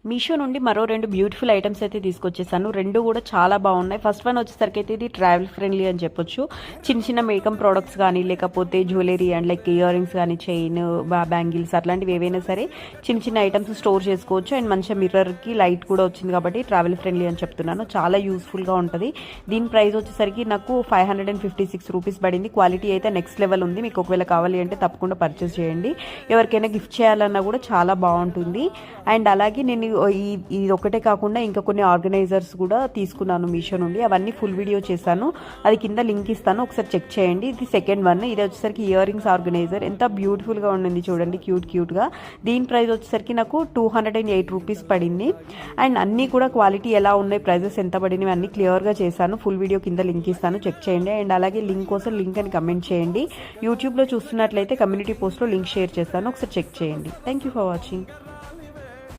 మీషో నుండి మరో 2 beautiful items అయితే తీసుకొచ్చేసాను. 2 కూడా చాలా బాగున్నాయి. ఫస్ట్ వన్ వచ్చేసరికి అయితే ఇది ట్రావెల్ ఫ్రెండ్లీ అని చెప్పొచ్చు. చిన్న చిన్న మేకప్ ప్రోడక్ట్స్ కానీ లేకపోతే jewellery and like ear rings కానీ చైన్ బ్యాంగిల్స్ అట్లాంటివి ఏవైనా సరే చిన్న చిన్న ఐటమ్స్ స్టోర్ చేసుకోవచ్చు. అండ్ మంచిగా మిర్రర్కి లైట్ కూడా వచ్చింది కాబట్టి ట్రావెల్ ఫ్రెండ్లీ అని చెప్తున్నాను. చాలా యూస్ఫుల్గా ఉంటుంది. దీని ప్రైస్ వచ్చేసరికి నాకు 556 రూపీస్ పడింది. క్వాలిటీ అయితే నెక్స్ట్ లెవెల్ ఉంది. మీకు ఒకవేళ కావాలి అంటే తప్పకుండా పర్చేస్ చేయండి. ఎవరికైనా గిఫ్ట్ చేయాలన్నా కూడా చాలా బాగుంటుంది. అండ్ అలాగే నేను ఇది ఒకటే కాకుండా ఇంకా కొన్ని ఆర్గనైజర్స్ కూడా తీసుకున్నాను మీషో నుండి. అవన్నీ ఫుల్ వీడియో చేశాను, అది కింద లింక్ ఇస్తాను, ఒకసారి చెక్ చేయండి. ఇది సెకండ్ వన్. ఇది వచ్చేసరికి ఇయర్ రింగ్స్ ఆర్గనైజర్. ఎంత బ్యూటిఫుల్గా ఉండింది చూడండి, క్యూట్గా. దీని ప్రైస్ వచ్చేసరికి నాకు 208 రూపీస్ పడింది. అండ్ అన్నీ కూడా క్వాలిటీ ఎలా ఉన్నాయి, ప్రైజెస్ ఎంత పడినవి అన్నీ క్లియర్గా చేశాను. ఫుల్ వీడియో కింద లింక్ ఇస్తాను, చెక్ చేయండి. అండ్ అలాగే లింక్ కోసం లింక్ అని కమెంట్ చేయండి. యూట్యూబ్లో చూస్తున్నట్లయితే కమ్యూనిటీ పోస్ట్లో లింక్ షేర్ చేస్తాను, ఒకసారి చెక్ చేయండి. Thank you for watching.